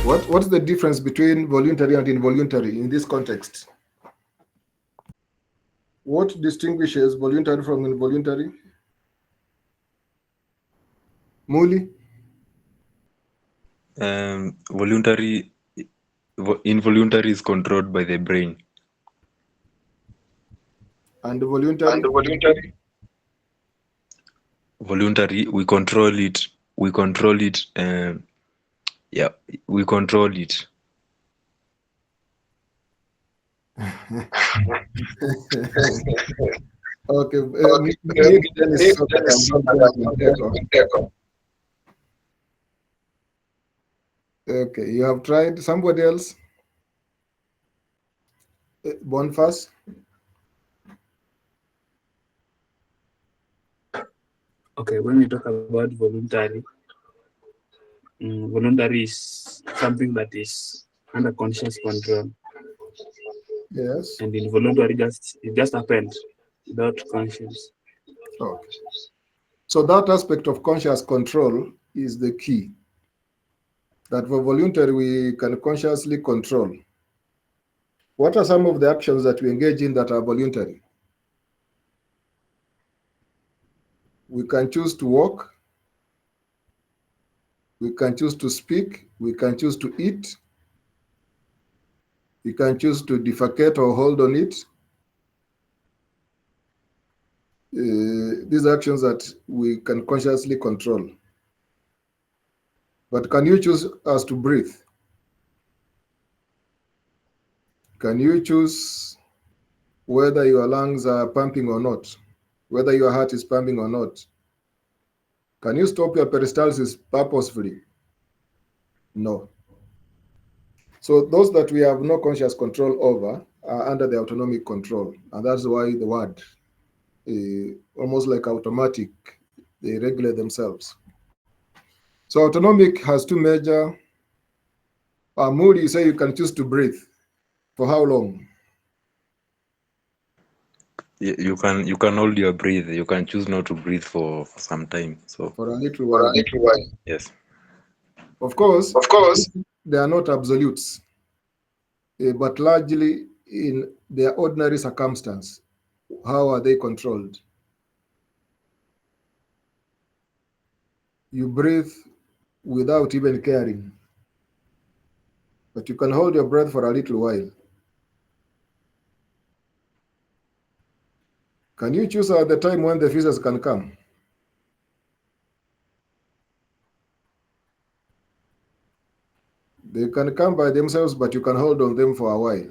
What's the difference between voluntary and involuntary in this context? What distinguishes voluntary from involuntary? Muli? Involuntary is controlled by the brain. And voluntary? Voluntary, we control it. We control it. We control it. Okay. Okay, you have tried. Somebody else? Bonfas? Okay, when we talk about voluntary, voluntary is something that is under conscious control. Yes. And involuntary it just happened without conscious. Okay. So that aspect of conscious control is the key. That for voluntary, we can consciously control. What are some of the actions that we engage in that are voluntary? We can choose to walk. We can choose to speak. We can choose to eat. We can choose to defecate or hold on it. These actions that we can consciously control. But can you choose as to breathe? Can you choose whether your lungs are pumping or not? Whether your heart is pumping or not? Can you stop your peristalsis purposefully? No. So those that we have no conscious control over are under the autonomic control. And that's why the word, almost like automatic, they regulate themselves. So autonomic has two major. Mood, you say you can choose to breathe. For how long? You can hold your breath. You can choose not to breathe for some time. So for a little while. Yes. Of course, they are not absolutes, but largely in their ordinary circumstance. How are they controlled? You breathe without even caring, but you can hold your breath for a little while. Can you choose at the time when the feces can come? They can come by themselves, but you can hold on them for a while.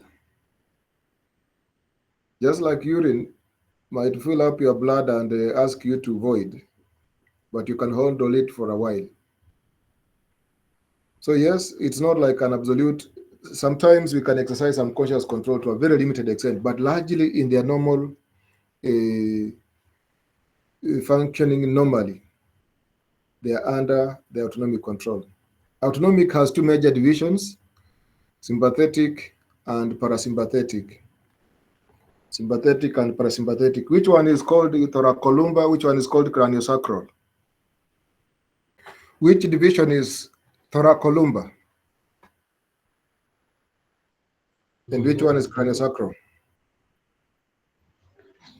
Just like urine might fill up your blood and ask you to void, but you can hold on it for a while. So yes, it's not like an absolute. Sometimes we can exercise some conscious control to a very limited extent, but largely in their normal functioning normally, they are under the autonomic control. Autonomic has two major divisions, sympathetic and parasympathetic. Sympathetic and parasympathetic. Which one is called thoracolumbar? Which one is called craniosacral? Which division is thoracolumbar? And which one is craniosacral?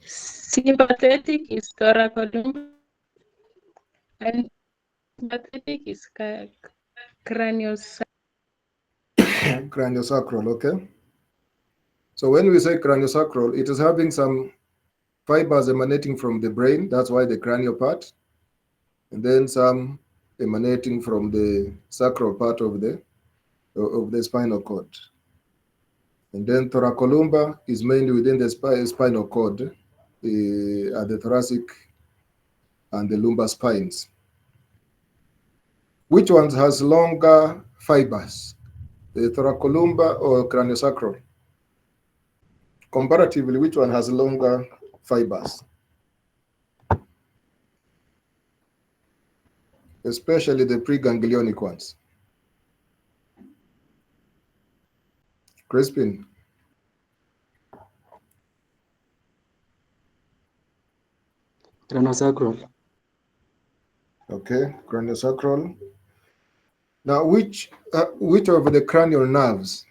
Sympathetic is thoracolumbar and sympathetic is craniosacral. Craniosacral, okay. So when we say craniosacral, it is having some fibers emanating from the brain. That's why the cranial part, and then some emanating from the sacral part of the spinal cord. And then thoracolumbar is mainly within the spinal cord, at the thoracic and the lumbar spines. Which ones has longer fibers, the thoracolumbar or craniosacral? Comparatively, which one has longer fibers? Especially the preganglionic ones. Crispin. Craniosacral. Okay, craniosacral. Now, which of the cranial nerves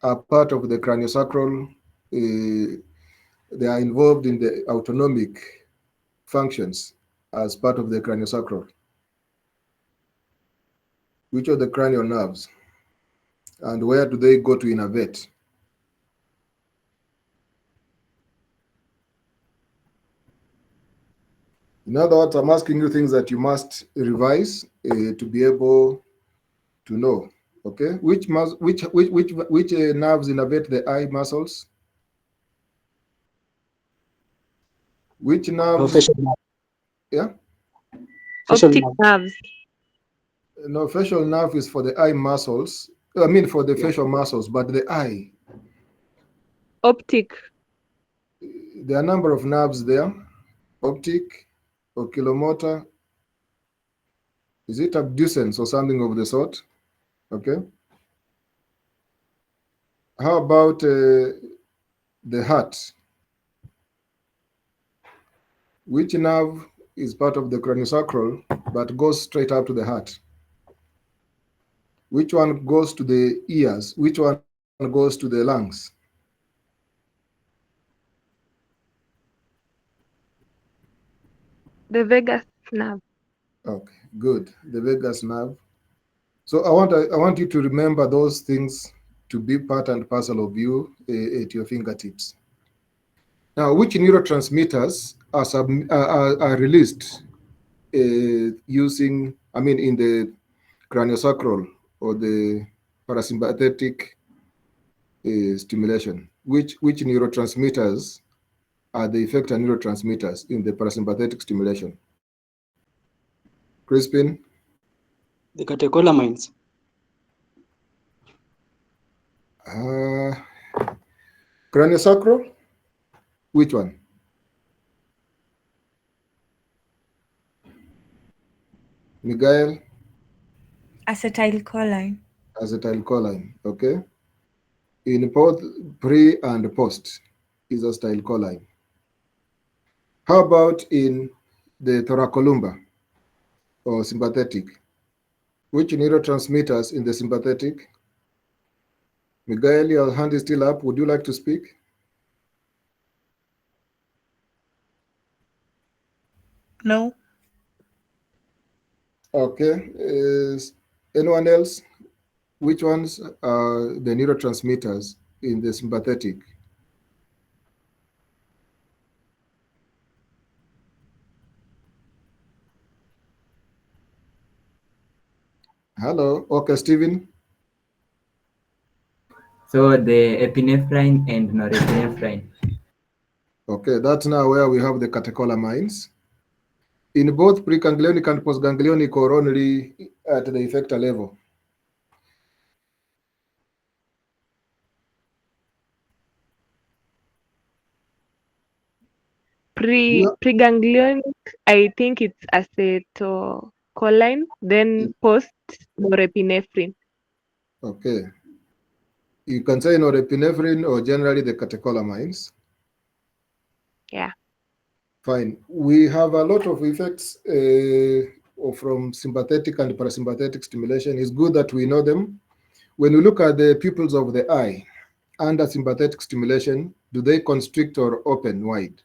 are part of the craniosacral? They are involved in the autonomic functions as part of the craniosacral. Which of the cranial nerves? And where do they go to innervate? In other words, I'm asking you things that you must revise to be able to know. Okay, which nerves innervate the eye muscles? Which nerves? Facial nerve. Yeah. Facial Optic nerve. nerves. No, facial nerve is for the eye muscles. I mean, for the Yeah. facial muscles, but the eye. Optic. There are a number of nerves there. Optic, oculomotor. Is it abducens or something of the sort? Okay. How about the heart? Which nerve is part of the craniosacral but goes straight up to the heart? Which one goes to the ears? Which one goes to the lungs? The vagus nerve. Okay, good. The vagus nerve. So I want you to remember those things to be part and parcel of you at your fingertips. Now, which neurotransmitters are released using, I mean, in the craniosacral or the parasympathetic stimulation? Which neurotransmitters are the effector neurotransmitters in the parasympathetic stimulation? Crispin? The catecholamines. Craniosacral? Which one? Miguel? Acetylcholine. Acetylcholine, okay. In both pre and post is acetylcholine. How about in the thoracolumbar or sympathetic? Which neurotransmitters in the sympathetic? Miguel, your hand is still up. Would you like to speak? No. Okay. Anyone else? Which ones are the neurotransmitters in the sympathetic? Hello. Okay, Stephen. So the epinephrine and norepinephrine. Okay, that's now where we have the catecholamines. In both preganglionic and postganglionic, or only at the effector level? Preganglionic, I think it's acetylcholine, then post norepinephrine. Okay. You can say norepinephrine or generally the catecholamines. Yeah. Fine. We have a lot of effects from sympathetic and parasympathetic stimulation. It's good that we know them. When we look at the pupils of the eye under sympathetic stimulation, do they constrict or open wide?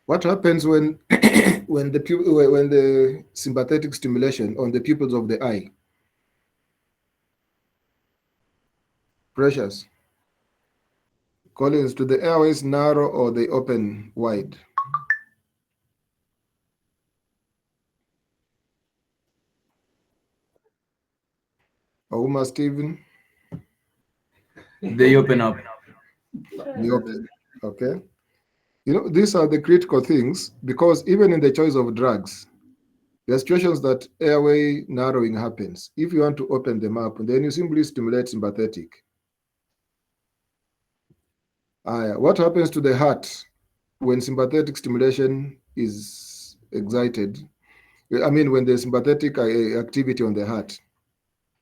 What happens when when the sympathetic stimulation on the pupils of the eye? Pressures. Collins, do the airways narrow or they open wide? Auma, Stephen? They open up. They open. Okay. You know, these are the critical things because even in the choice of drugs, there are situations that airway narrowing happens. If you want to open them up, then you simply stimulate sympathetic. What happens to the heart when sympathetic stimulation is excited? I mean, when there's sympathetic activity on the heart,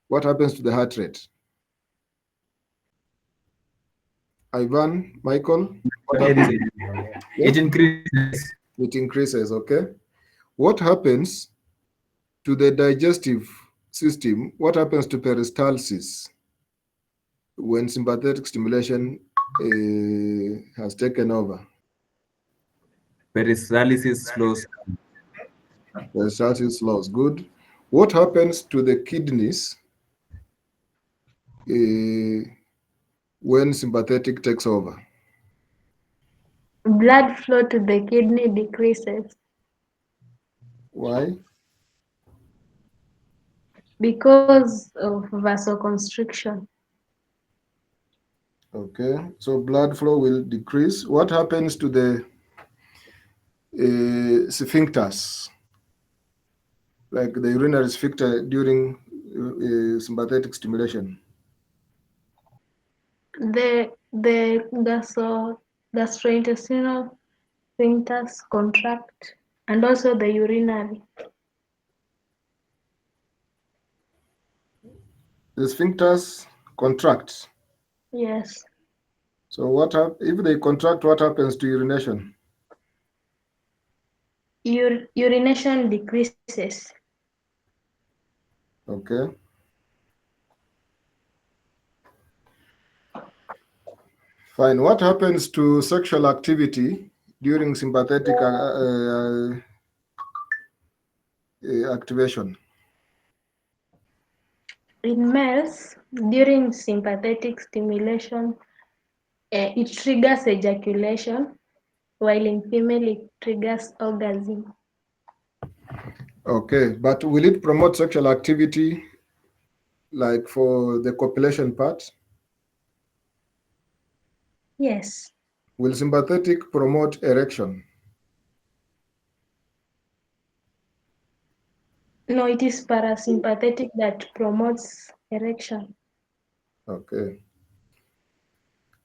what happens to the heart rate? Ivan, Michael? It increases. It increases, okay. What happens to the digestive system, what happens to peristalsis when sympathetic stimulation has taken over? Peristalsis slows down. Peristalsis slows. Good. What happens to the kidneys when sympathetic takes over? Blood flow to the kidney decreases Why? because of vasoconstriction. Okay, so blood flow will decrease. What happens to the sphincters, like the urinary sphincter during sympathetic stimulation? The gastrointestinal sphincters contract, and also the urinary. The sphincters contract. Yes. So if they contract? What happens to urination? Urination decreases. Okay. Fine. What happens to sexual activity during sympathetic activation? In males, during sympathetic stimulation, it triggers ejaculation, while in female it triggers orgasm. Okay, but will it promote sexual activity like for the copulation part? Yes. Will sympathetic promote erection? No, it is parasympathetic that promotes erection. Okay.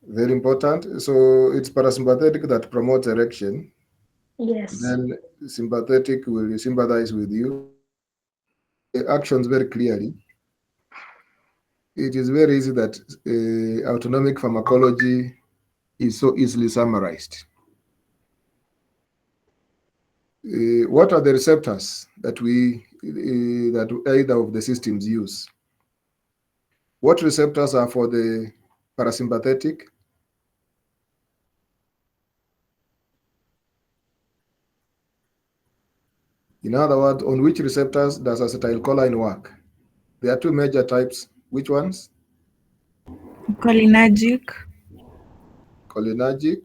Very important. So it's parasympathetic that promotes erection. Yes. Then sympathetic will sympathize with you. The actions very clearly. It is very easy that autonomic pharmacology is so easily summarized. What are the receptors that that either of the systems use? What receptors are for the parasympathetic? In other words, on which receptors does acetylcholine work? There are two major types. Which ones? Cholinergic. Cholinergic.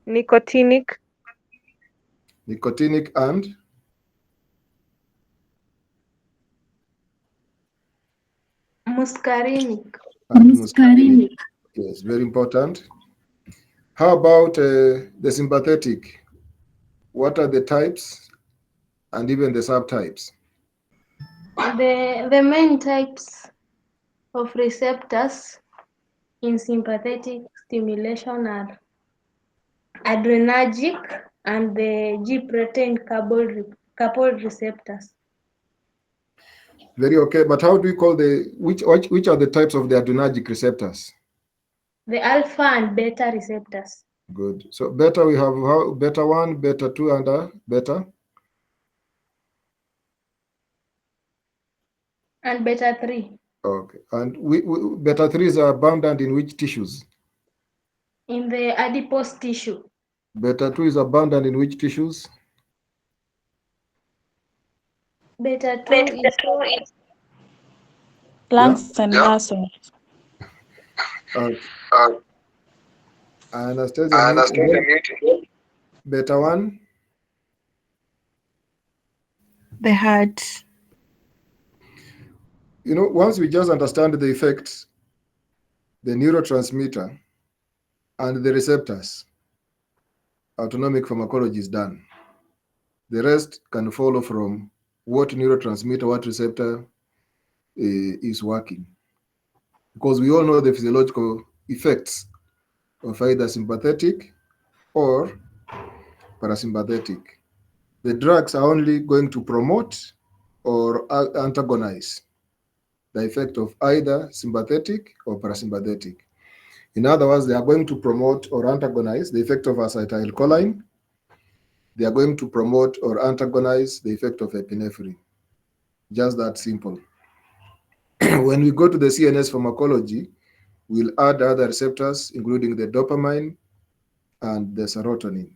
Nicotinic. Nicotinic and Muscarinic. muscarinic. Yes, very important. How about the sympathetic? What are the types and even the subtypes? The main types of receptors in sympathetic stimulation are adrenergic and the G-protein coupled receptors. Very okay, but how do we call which are the types of the adrenergic receptors? The alpha and beta receptors. Good. So beta, we have beta 1, beta 2, and beta? And beta 3. Okay. And beta 3s are abundant in which tissues? In the adipose tissue. Beta 2 is abundant in which tissues? Beta 2 is Lungs and muscles. Anastasia, beta 1? The heart. You know, once we just understand the effects, the neurotransmitter and the receptors, autonomic pharmacology is done. The rest can follow from what neurotransmitter, what receptor is working. Because we all know the physiological effects of either sympathetic or parasympathetic. The drugs are only going to promote or antagonize the effect of either sympathetic or parasympathetic. In other words, they are going to promote or antagonize the effect of acetylcholine they are going to promote or antagonize the effect of epinephrine. Just that simple. When we go to the CNS pharmacology, we'll add other receptors, including the dopamine and the serotonin.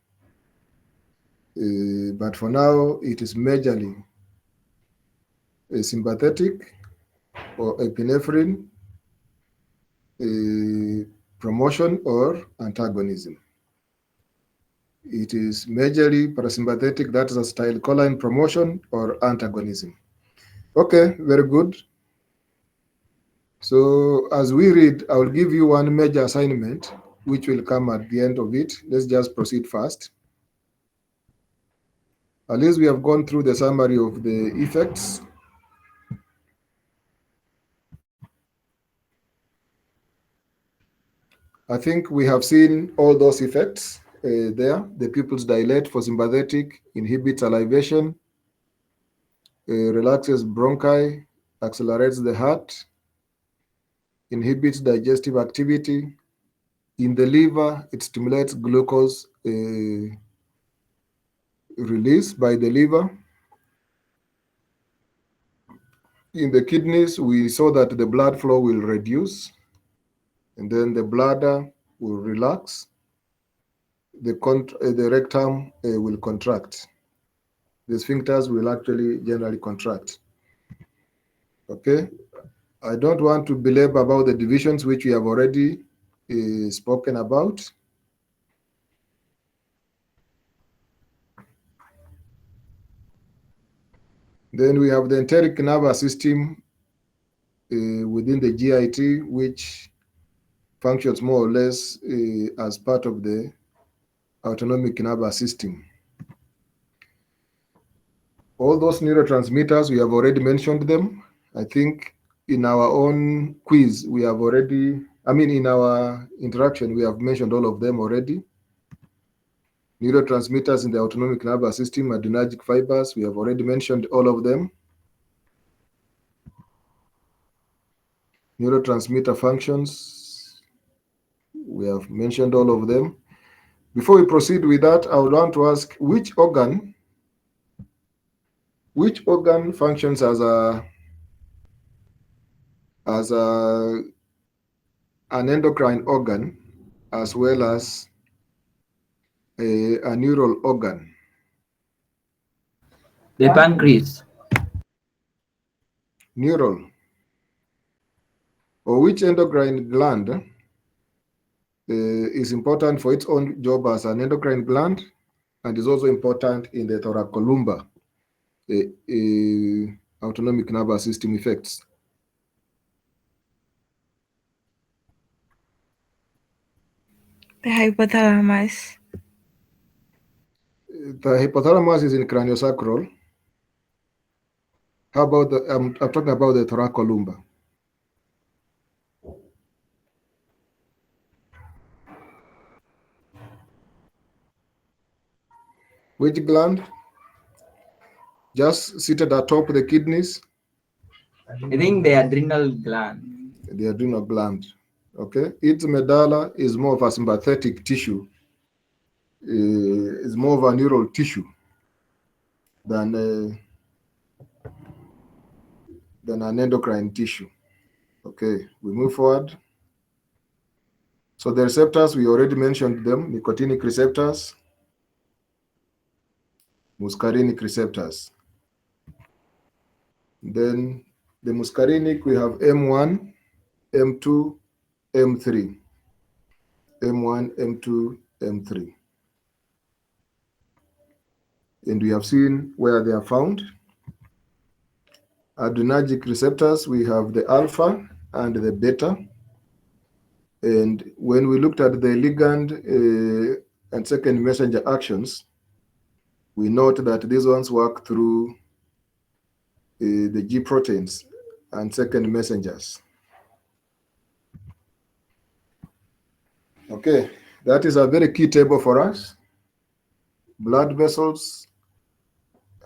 But for now, it is majorly a sympathetic or epinephrine promotion or antagonism. It is majorly parasympathetic, that is acetylcholine promotion or antagonism. Okay, very good. So as we read, I will give you one major assignment, which will come at the end of it. Let's just proceed fast. At least we have gone through the summary of the effects. I think we have seen all those effects there. The pupils dilate for sympathetic, inhibits salivation, relaxes bronchi, accelerates the heart, inhibits digestive activity. In the liver, it stimulates glucose release by the liver. In the kidneys, we saw that the blood flow will reduce, and then the bladder will relax. The rectum will contract. The sphincters will actually generally contract. Okay, I don't want to belabor about the divisions which we have already spoken about. Then we have the enteric nervous system within the GIT, which functions more or less as part of the autonomic nervous system. All those neurotransmitters, we have already mentioned them. I think in our own quiz, we have already, in our interaction, we have mentioned all of them already. Neurotransmitters in the autonomic nervous system, adrenergic fibers, we have already mentioned all of them. Neurotransmitter functions, we have mentioned all of them. Before we proceed with that, I would want to ask which organ functions as an endocrine organ as well as a neural organ? The pancreas. Neural. Or which endocrine gland is important for its own job as an endocrine gland and is also important in the thoracolumbar autonomic nervous system effects? The hypothalamus. The hypothalamus is in craniosacral. How about I'm talking about the thoracolumbar. Which gland? Just seated atop the kidneys? I think the adrenal gland. The adrenal gland. Okay. Its medulla is more of a sympathetic tissue. It's more of a neural tissue than an endocrine tissue. Okay, we move forward. So the receptors, we already mentioned them: nicotinic receptors, muscarinic receptors. Then the muscarinic, we have M1, M2, M3. M1, M2, M3. And we have seen where they are found. Adrenergic receptors, we have the alpha and the beta. And when we looked at the ligand and second messenger actions, we note that these ones work through the G proteins and second messengers. Okay, that is a very key table for us. Blood vessels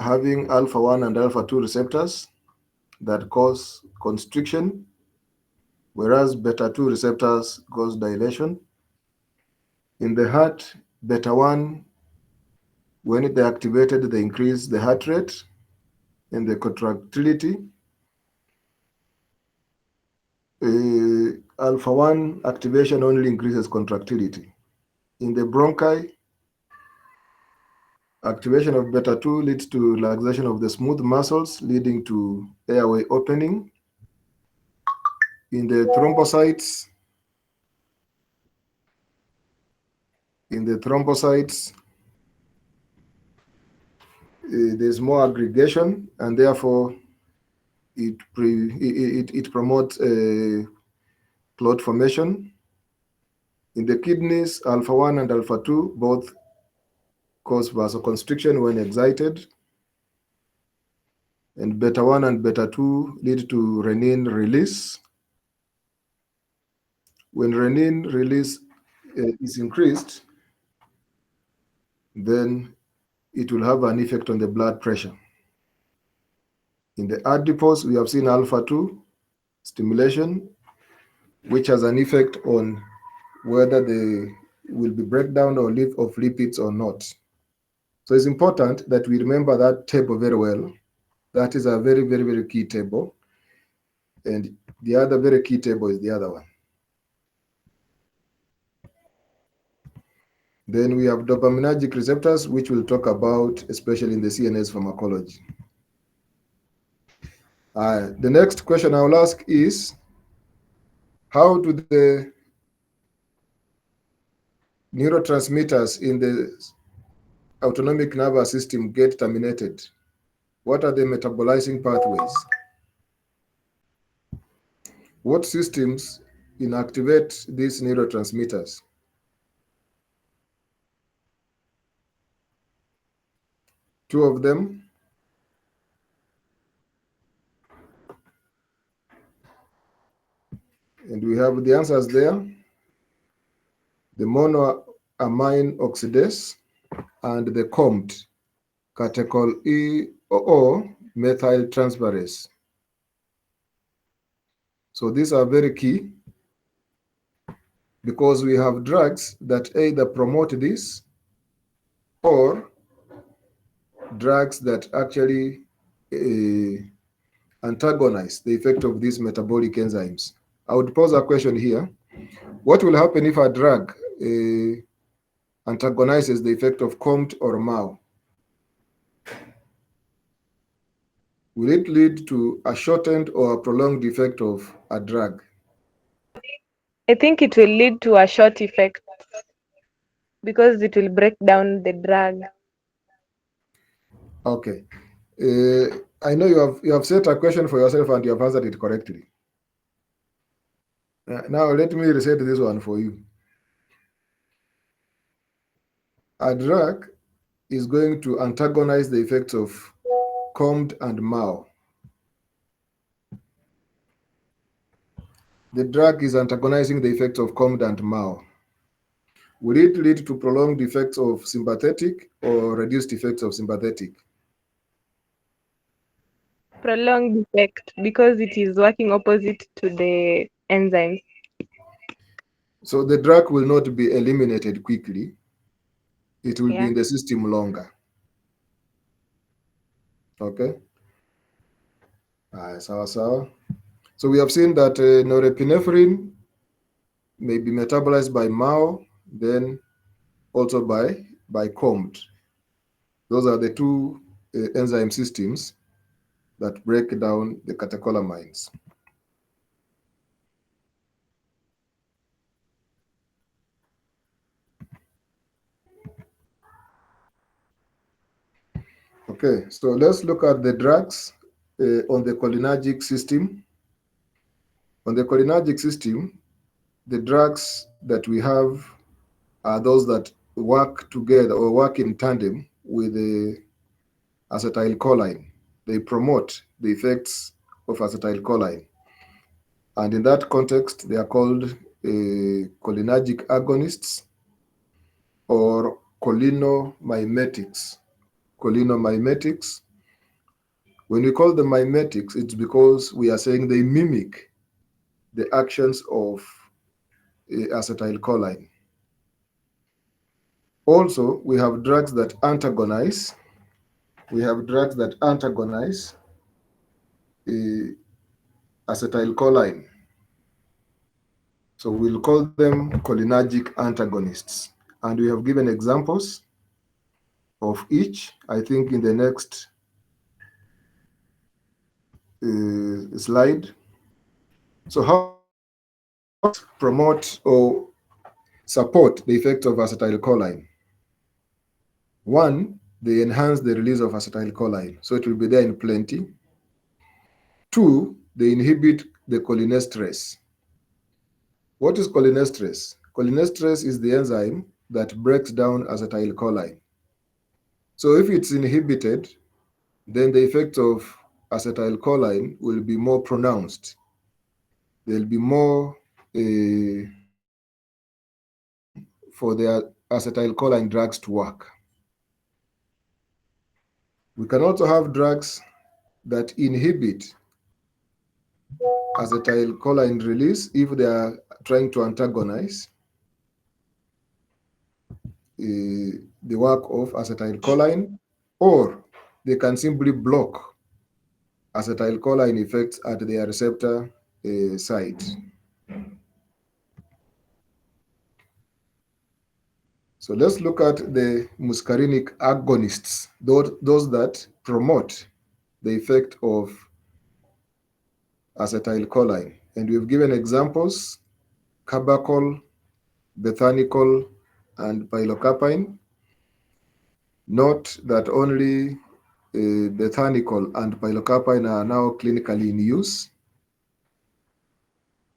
having alpha 1 and alpha 2 receptors that cause constriction, whereas beta 2 receptors cause dilation. In the heart, beta 1 When they're activated, they increase the heart rate and the contractility. Alpha 1 activation only increases contractility. In the bronchi, activation of beta 2 leads to relaxation of the smooth muscles, leading to airway opening. In the thrombocytes, there's more aggregation, and therefore it promotes clot formation. In the kidneys, alpha 1 and alpha 2 both cause vasoconstriction when excited, and beta 1 and beta 2 lead to renin release. When renin release is increased, then it will have an effect on the blood pressure. In the adipose, we have seen alpha 2 stimulation, which has an effect on whether there will be breakdown of lipids or not. So it's important that we remember that table very well. That is a very, very, very key table. And the other very key table is the other one. Then we have dopaminergic receptors, which we'll talk about, especially in the CNS pharmacology. The next question I will ask is, how do the neurotransmitters in the autonomic nervous system get terminated? What are the metabolizing pathways? What systems inactivate these neurotransmitters? Two of them. And we have the answers there. The monoamine oxidase and the COMT, catechol E or methyl transferase. So these are very key because we have drugs that either promote this or drugs that actually antagonize the effect of these metabolic enzymes. I would pose a question here. What will happen if a drug antagonizes the effect of COMT or MAO? Will it lead to a shortened or a prolonged effect of a drug? I think it will lead to a short effect because it will break down the drug. Okay. I know you have set a question for yourself and you have answered it correctly. Now let me reset this one for you. A drug is going to antagonize the effects of COMT and MAO. The drug is antagonizing the effects of COMT and MAO. Will it lead to prolonged effects of sympathetic or reduced effects of sympathetic? Prolonged effect because it is working opposite to the enzymes. So the drug will not be eliminated quickly. It will be in the system longer. Okay. So we have seen that norepinephrine may be metabolized by MAO, then also by COMT. Those are the two enzyme systems that break down the catecholamines. Okay, so let's look at the drugs on the cholinergic system. On the cholinergic system, the drugs that we have are those that work together or work in tandem with the acetylcholine. They promote the effects of acetylcholine. And in that context, they are called cholinergic agonists or cholinomimetics. Cholinomimetics. When we call them mimetics, it's because we are saying they mimic the actions of acetylcholine. Also, we have drugs that antagonize. We have drugs that antagonize acetylcholine. So we'll call them cholinergic antagonists. And we have given examples of each, I think, in the next slide. So how promote or support the effect of acetylcholine? One, they enhance the release of acetylcholine, so it will be there in plenty. Two, they inhibit the cholinesterase. What is cholinesterase? Cholinesterase is the enzyme that breaks down acetylcholine. So if it's inhibited, then the effect of acetylcholine will be more pronounced. There'll be more for the acetylcholine drugs to work. We can also have drugs that inhibit acetylcholine release if they are trying to antagonize the work of acetylcholine, or they can simply block acetylcholine effects at their receptor site. So let's look at the muscarinic agonists, those that promote the effect of acetylcholine. And we've given examples: carbachol, bethanicol, and pilocarpine. Note that only bethanicol and pilocarpine are now clinically in use.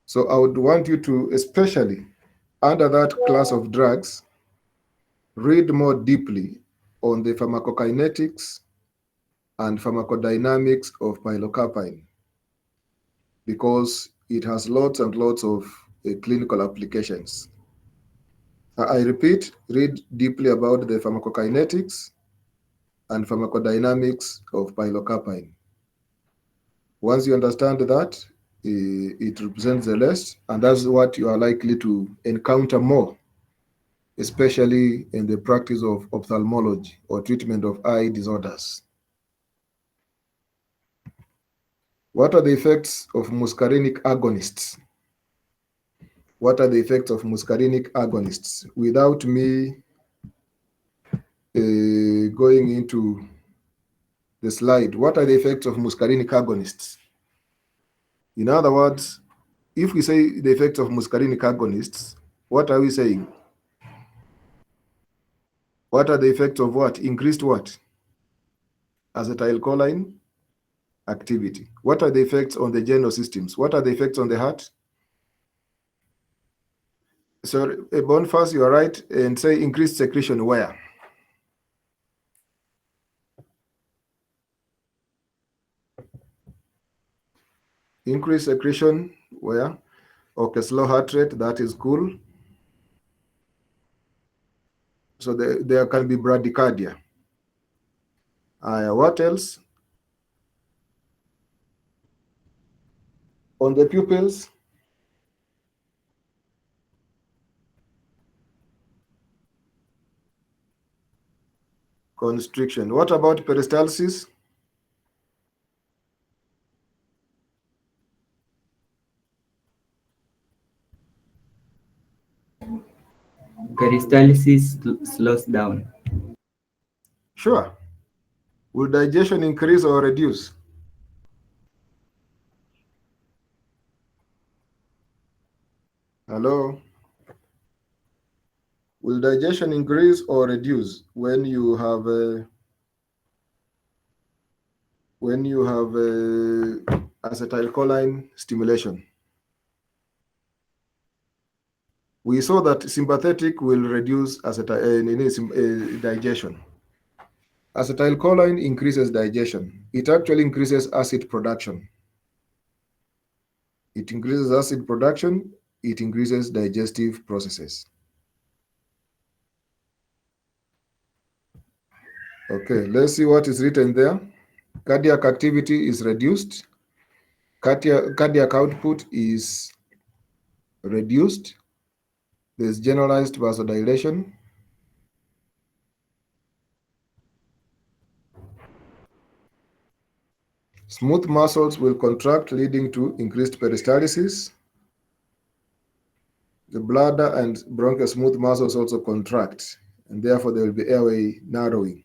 So I would want you to, especially under that class of drugs, read more deeply on the pharmacokinetics and pharmacodynamics of pilocarpine, because it has lots and lots of clinical applications. I repeat, read deeply about the pharmacokinetics and pharmacodynamics of pilocarpine. Once you understand that, it represents the rest, and that's what you are likely to encounter more, especially in the practice of ophthalmology or treatment of eye disorders. What are the effects of muscarinic agonists? What are the effects of muscarinic agonists? Without me going into the slide, what are the effects of muscarinic agonists? In other words, if we say the effects of muscarinic agonists, what are we saying? What are the effects of what? Increased what? Acetylcholine activity. What are the effects on the general systems? What are the effects on the heart? So, Boniface, you are right, and say increased secretion where? Increased secretion where? Okay, slow heart rate, that is cool. So there can be bradycardia. What else? On the pupils? Constriction. What about peristalsis? Peristalsis slows down. Sure. Will digestion increase or reduce? Hello? Will digestion increase or reduce when you have acetylcholine stimulation? We saw that sympathetic will reduce digestion. Acetylcholine increases digestion. It actually increases acid production. It increases acid production. It increases digestive processes. Okay, let's see what is written there. Cardiac activity is reduced. Cardiac output is reduced. There's generalized vasodilation. Smooth muscles will contract, leading to increased peristalsis. The bladder and bronchial smooth muscles also contract, and therefore there will be airway narrowing.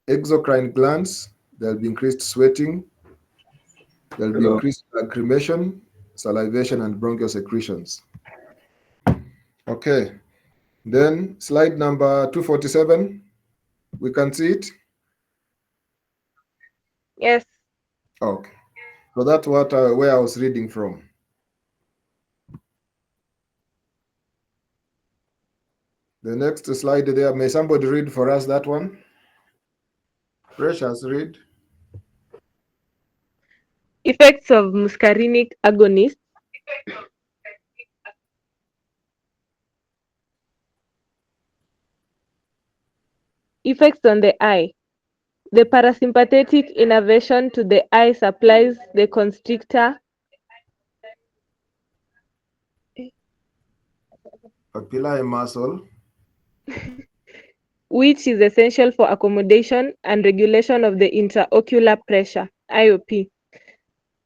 Exocrine glands, there will be increased sweating, there will be increased lacrimation, salivation, and bronchial secretions. Okay, then slide number 247. We can see it? Yes. Okay, so that's what where I was reading from. The next slide there, may somebody read for us that one? Precious, read. Effects of muscarinic agonists. Effects on the eye. The parasympathetic innervation to the eye supplies the constrictor Papillae muscle. which is essential for accommodation and regulation of the intraocular pressure, IOP.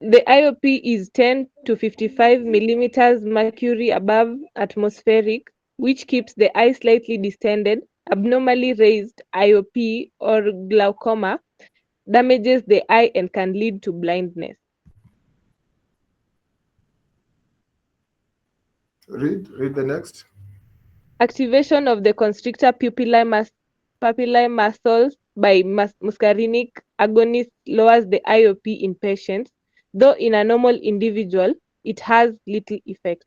The IOP is 10 to 55 millimeters mercury above atmospheric, which keeps the eye slightly distended. Abnormally raised IOP or glaucoma damages the eye and can lead to blindness. Read the next. Activation of the constrictor papillae muscles by muscarinic agonist lowers the IOP in patients, though in a normal individual, it has little effect.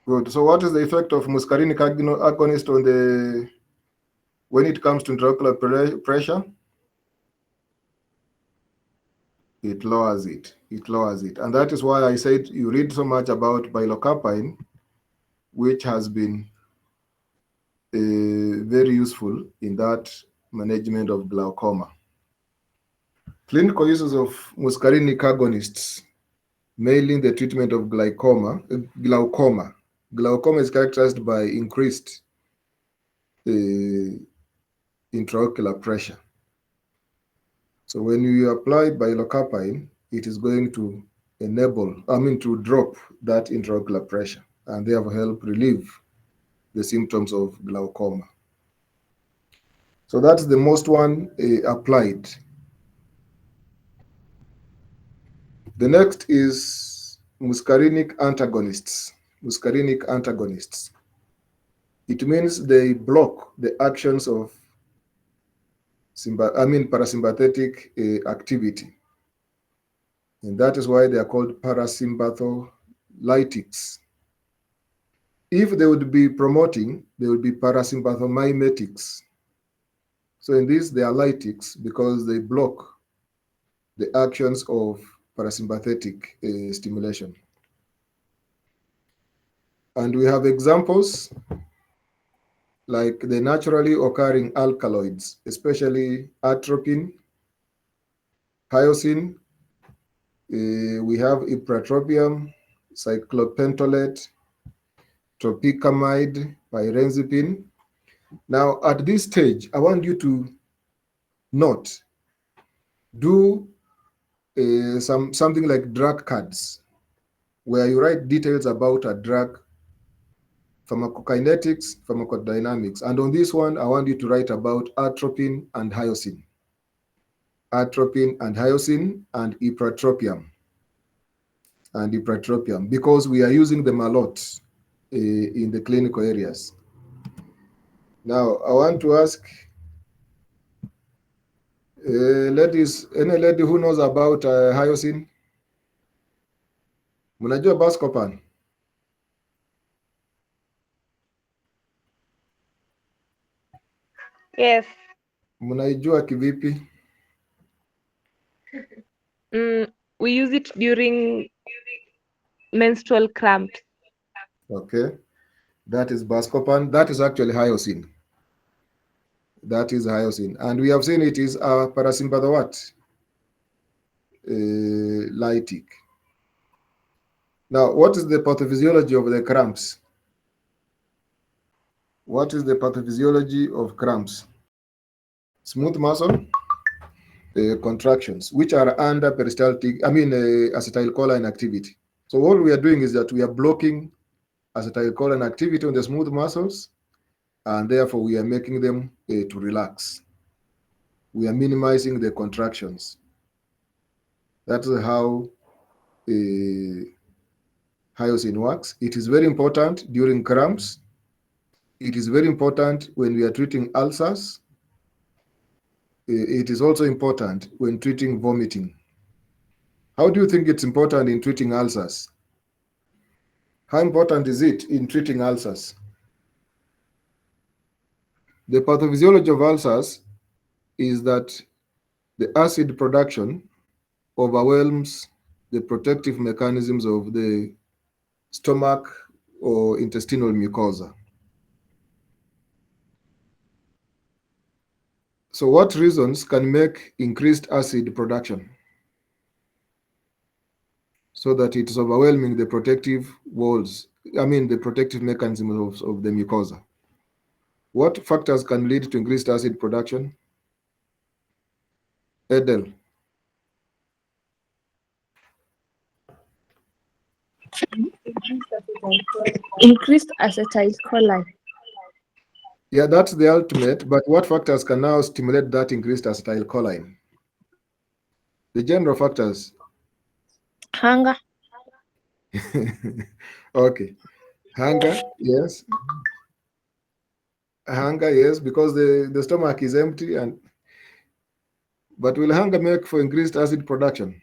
Good. So what is the effect of muscarinic agonist on the, when it comes to intraocular pressure? It lowers it. It lowers it. And that is why I said you read so much about pilocarpine, which has been very useful in that management of glaucoma. Clinical uses of muscarinic agonists, mainly in the treatment of glaucoma. Glaucoma is characterized by increased intraocular pressure. So when you apply pilocarpine, it is going to to drop that intraocular pressure and therefore help relieve the symptoms of glaucoma. So that's the most one applied. The next is muscarinic antagonists. Muscarinic antagonists. It means they block the actions of parasympathetic activity. And that is why they are called parasympatholytics. If they would be promoting, they would be parasympathomimetics. So in this, they are lytics because they block the actions of parasympathetic stimulation. And we have examples like the naturally occurring alkaloids, especially atropine, hyoscine. We have ipratropium, cyclopentolate, tropicamide, pyrenzepine. Now, at this stage, I want you to note, do something like drug cards, where you write details about a drug, pharmacokinetics, pharmacodynamics. And on this one, I want you to write about atropine and hyoscine. Atropine and hyoscine and ipratropium. And ipratropium, because we are using them a lot in the clinical areas. Now, I want to ask ladies, any lady who knows about hyoscine? Mnajua Buscopan? Yes. Mnaijua kivipi? We use it during menstrual cramps. Okay. That is Buscopan. That is actually hyoscine. That is hyoscine. And we have seen it is a parasympatho lytic. Now, what is the pathophysiology of the cramps? What is the pathophysiology of cramps? Smooth muscle? contractions, which are under peristaltic, acetylcholine activity. So what we are doing is that we are blocking acetylcholine activity on the smooth muscles, and therefore we are making them to relax. We are minimizing the contractions. That's how hyoscine works. It is very important during cramps. It is very important when we are treating ulcers. It is also important when treating vomiting. How do you think it's important in treating ulcers? How important is it in treating ulcers? The pathophysiology of ulcers is that the acid production overwhelms the protective mechanisms of the stomach or intestinal mucosa. So what reasons can make increased acid production so that it is overwhelming the protective walls, the protective mechanisms of the mucosa? What factors can lead to increased acid production? Edel. Increased acetylcholine. Yeah, that's the ultimate, but what factors can now stimulate that increased acetylcholine? The general factors. Hunger. Okay. Hunger, yes. Hunger, yes, because the stomach is empty, but will hunger make for increased acid production?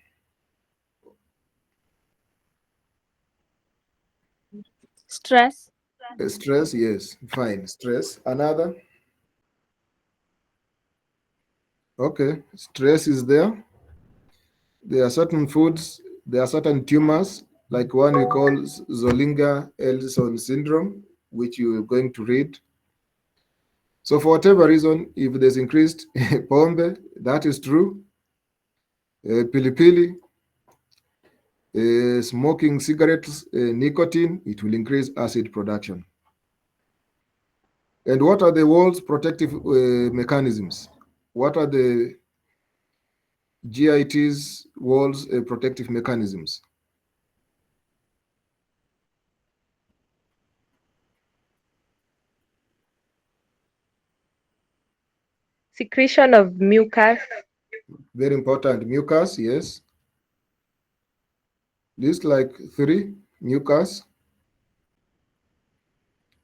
Stress. Stress, yes, fine. Stress. Another? Okay, stress is there. There are certain foods, there are certain tumors, like one we call Zollinger-Ellison syndrome, which you're going to read. So for whatever reason, if there's increased pombe, that is true. Pilipili, smoking cigarettes, nicotine, it will increase acid production. And what are the wall's protective mechanisms? What are the GIT's wall's protective mechanisms? Secretion of mucus. Very important. Mucus, yes. List like 3. Mucus.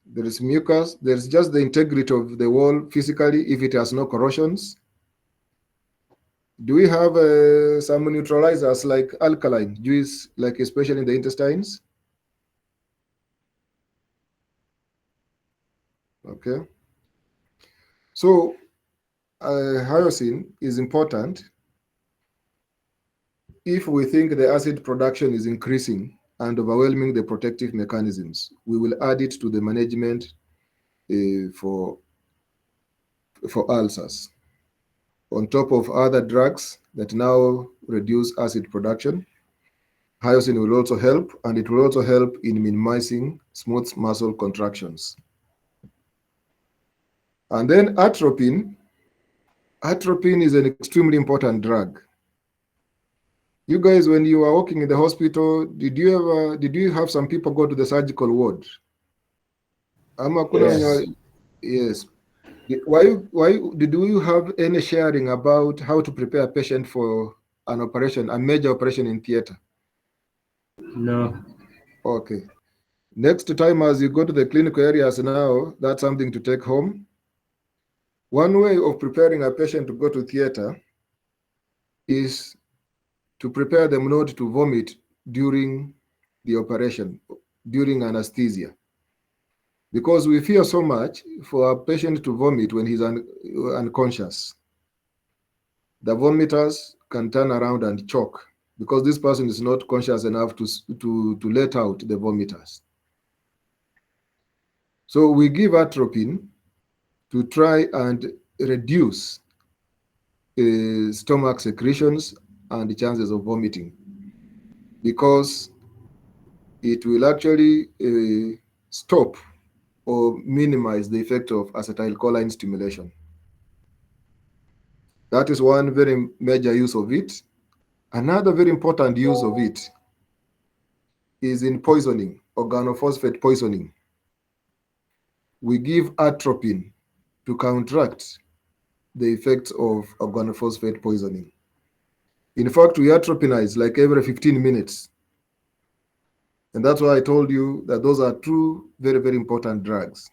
There is mucus. There's just the integrity of the wall physically if it has no corrosions. Do we have some neutralizers like alkaline juice, like especially in the intestines? Okay. So hyoscine is important if we think the acid production is increasing and overwhelming the protective mechanisms. We will add it to the management for ulcers, on top of other drugs that now reduce acid production. Hyoscine will also help, and it will also help in minimizing smooth muscle contractions. And then atropine. Atropine is an extremely important drug. You guys, when you were working in the hospital, did you have some people go to the surgical ward? Yes. Yes. Why did you have any sharing about how to prepare a patient for an operation, a major operation in theater? No. Okay. Next time, as you go to the clinical areas now, that's something to take home. One way of preparing a patient to go to theater is to prepare them not to vomit during the operation, during anesthesia. Because we fear so much for a patient to vomit when he's unconscious. The vomiters can turn around and choke because this person is not conscious enough to let out the vomiters. So we give atropine to try and reduce stomach secretions and the chances of vomiting, because it will actually stop or minimize the effect of acetylcholine stimulation. That is one very major use of it. Another very important use of it is in poisoning, organophosphate poisoning. We give atropine to counteract the effects of organophosphate poisoning. In fact, we atropinize like every 15 minutes. And that's why I told you that those are two very, very important drugs.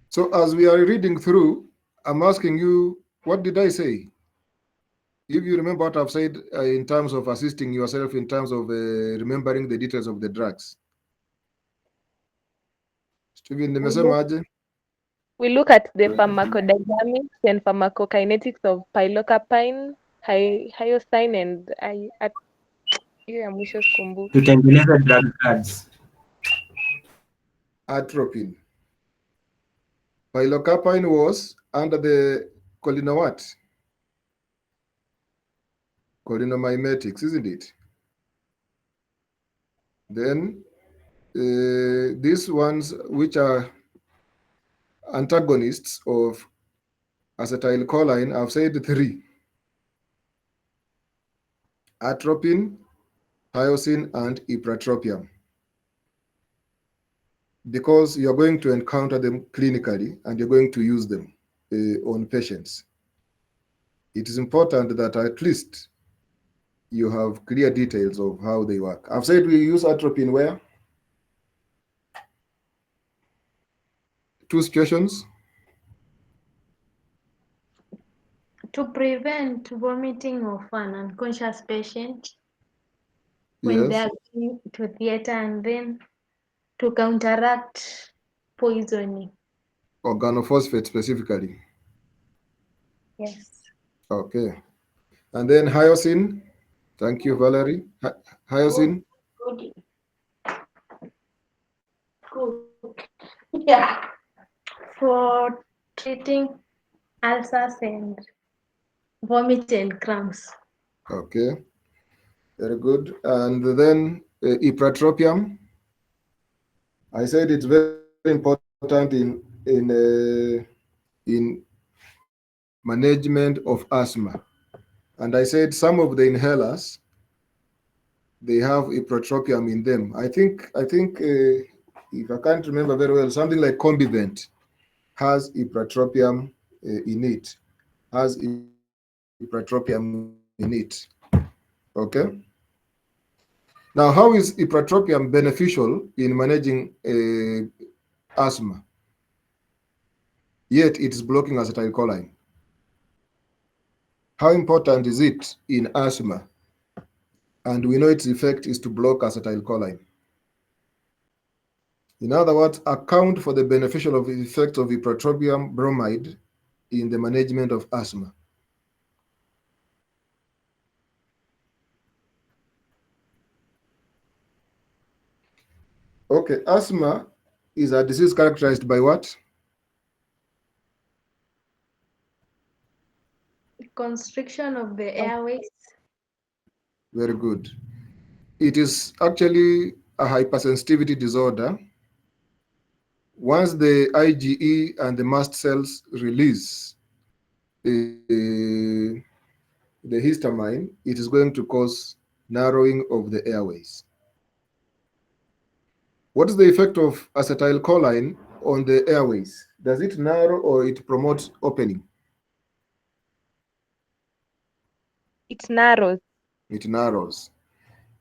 So as we are reading through, I'm asking you, what did I say? If you remember what I've said in terms of assisting yourself, in terms of remembering the details of the drugs. Steven, nimesemaje? We look at the pharmacodynamics and pharmacokinetics of pilocarpine, hyoscine, and hiyo ya mwisho sikumbuki. Tutengeneza drug cards. Atropine. Pilocarpine was under the cholinomimetics, isn't it? Then these ones which are antagonists of acetylcholine, I've said 3. Atropine, hyoscine, and ipratropium. Because you're going to encounter them clinically and you're going to use them on patients. It is important that at least you have clear details of how they work. I've said we use atropine where? 2 situations. To prevent vomiting of an unconscious patient when they are going to theater, and then to counteract poisoning. Organophosphate specifically. Yes. Okay. And then hyoscine. Thank you, Valerie. Hyoscine. Good. Yeah. For treating ulcers and vomit and cramps. Okay. Very good. And then ipratropium. I said it's very important in management of asthma. And I said some of the inhalers, they have ipratropium in them. I think if I can't remember very well, something like Combivent has ipratropium in it. Okay. Now, how is ipratropium beneficial in managing asthma? Yet it is blocking acetylcholine. How important is it in asthma? And we know its effect is to block acetylcholine. In other words, account for the beneficial effects of ipratropium bromide in the management of asthma. Okay, asthma is a disease characterized by what? Constriction of the airways. Very good. It is actually a hypersensitivity disorder. Once the IgE and the mast cells release the histamine, it is going to cause narrowing of the airways. What is the effect of acetylcholine on the airways? Does it narrow or it promotes opening? It narrows. It narrows.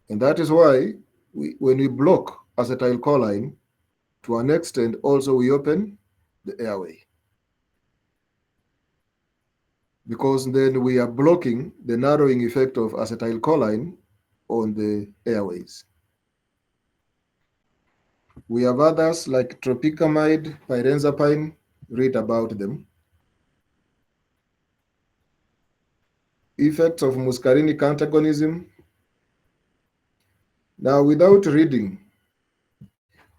And that is why when we block acetylcholine, to an extent also we open the airway. Because then we are blocking the narrowing effect of acetylcholine on the airways. We have others like tropicamide, pyrenzapine, read about them. Effects of muscarinic antagonism. Now, without reading,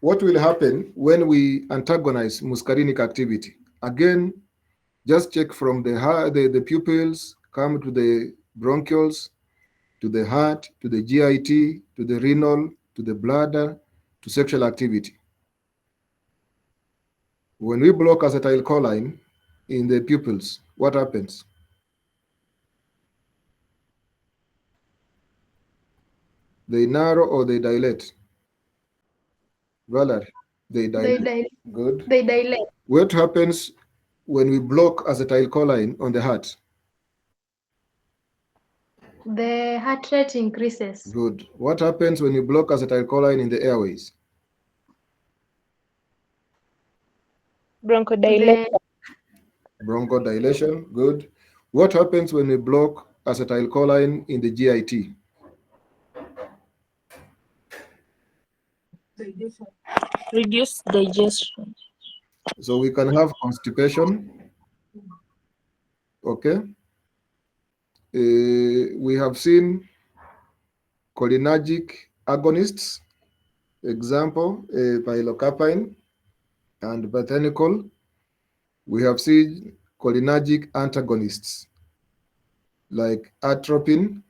what will happen when we antagonize muscarinic activity? Again, just check from the pupils, come to the bronchioles, to the heart, to the GIT, to the renal, to the bladder, to sexual activity. When we block acetylcholine in the pupils, what happens? They narrow or they dilate? Valerie, they dilate. Good. They dilate. What happens when we block acetylcholine on the heart? The heart rate increases. Good. What happens when you block acetylcholine in the airways? Bronchodilation. Bronchodilation. Good. What happens when we block acetylcholine in the GIT? Reduce digestion. So we can have constipation. Okay. We have seen cholinergic agonists, example, pilocarpine and botanical. We have seen cholinergic antagonists like atropine,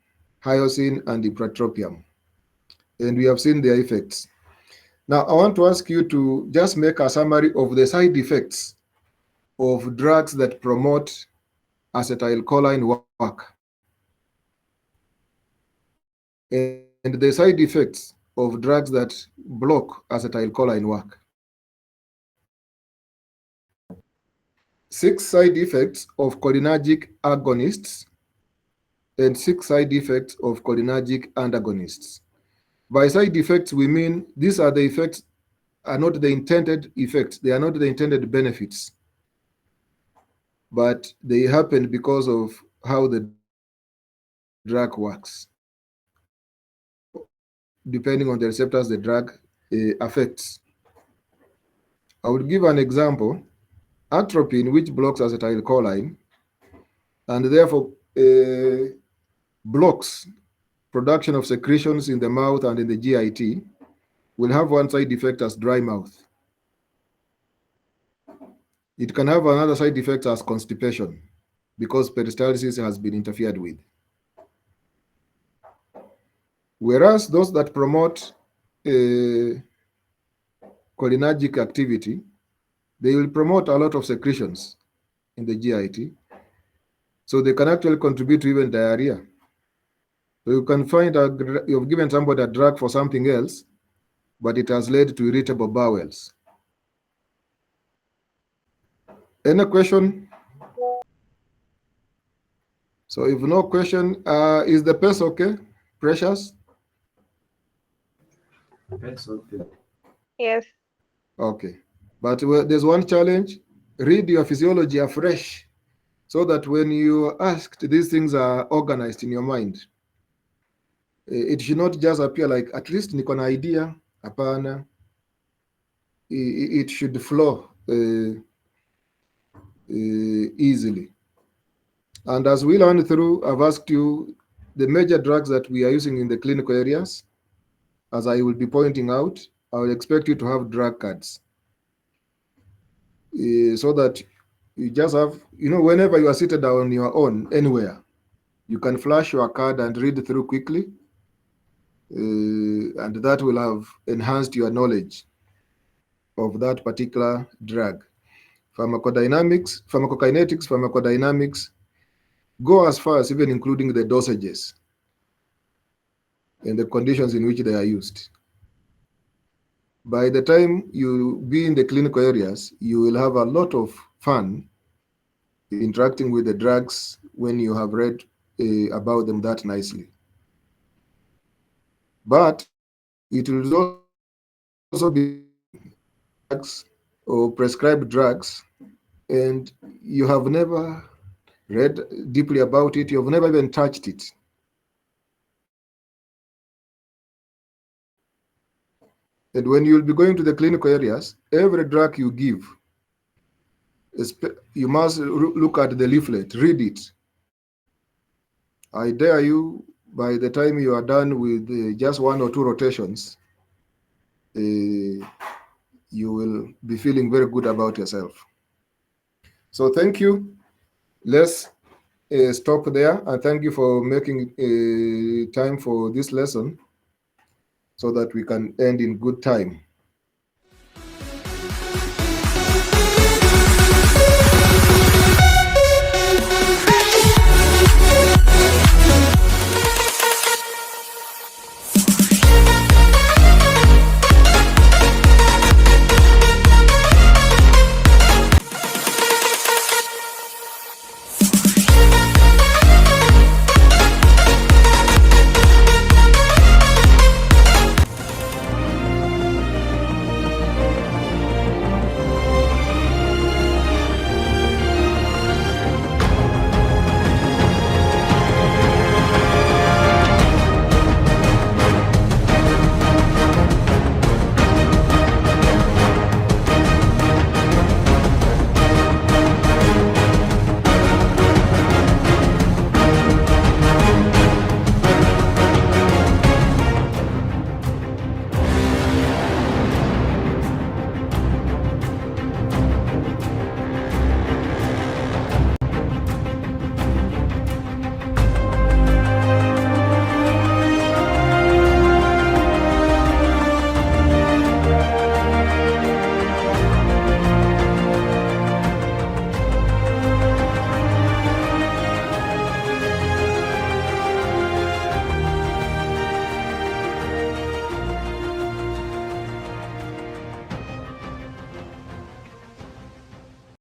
hyoscine, and ipratropium. And we have seen their effects. Now, I want to ask you to just make a summary of the side effects of drugs that promote acetylcholine work and the side effects of drugs that block acetylcholine work. 6 side effects of cholinergic agonists and 6 side effects of cholinergic antagonists. By side effects, we mean these are the effects, are not the intended effects, they are not the intended benefits, but they happen because of how the drug works, depending on the receptors the drug affects. I would give an example. Atropine, which blocks acetylcholine, and therefore blocks production of secretions in the mouth and in the GIT, will have one side effect as dry mouth. It can have another side effect as constipation because peristalsis has been interfered with. Whereas those that promote cholinergic activity, they will promote a lot of secretions in the GIT. So they can actually contribute to even diarrhea. So you can find you've given somebody a drug for something else, but it has led to irritable bowels. Any question? So if no question, is the pace okay? Precious? That's okay. Yes. Okay. But there's one challenge. Read your physiology afresh so that when you are asked, these things are organized in your mind. It should not just appear like, at least niko na idea. Hapana. It should flow easily. And as we learn through, I've asked you the major drugs that we are using in the clinical areas. As I will be pointing out, I will expect you to have drug cards so that you just have, whenever you are seated on your own, anywhere, you can flash your card and read through quickly. And that will have enhanced your knowledge of that particular drug. Pharmacodynamics, pharmacokinetics, pharmacodynamics go as far as even including the dosages and the conditions in which they are used. By the time you be in the clinical areas, you will have a lot of fun interacting with the drugs when you have read about them that nicely. But it will also be drugs or prescribed drugs, and you have never read deeply about it, you have never even touched it. And when you'll be going to the clinical areas, every drug you give, you must look at the leaflet, read it. I dare you, by the time you are done with just 1 or 2 rotations, you will be feeling very good about yourself. So thank you. Let's stop there, and thank you for making time for this lesson so that we can end in good time.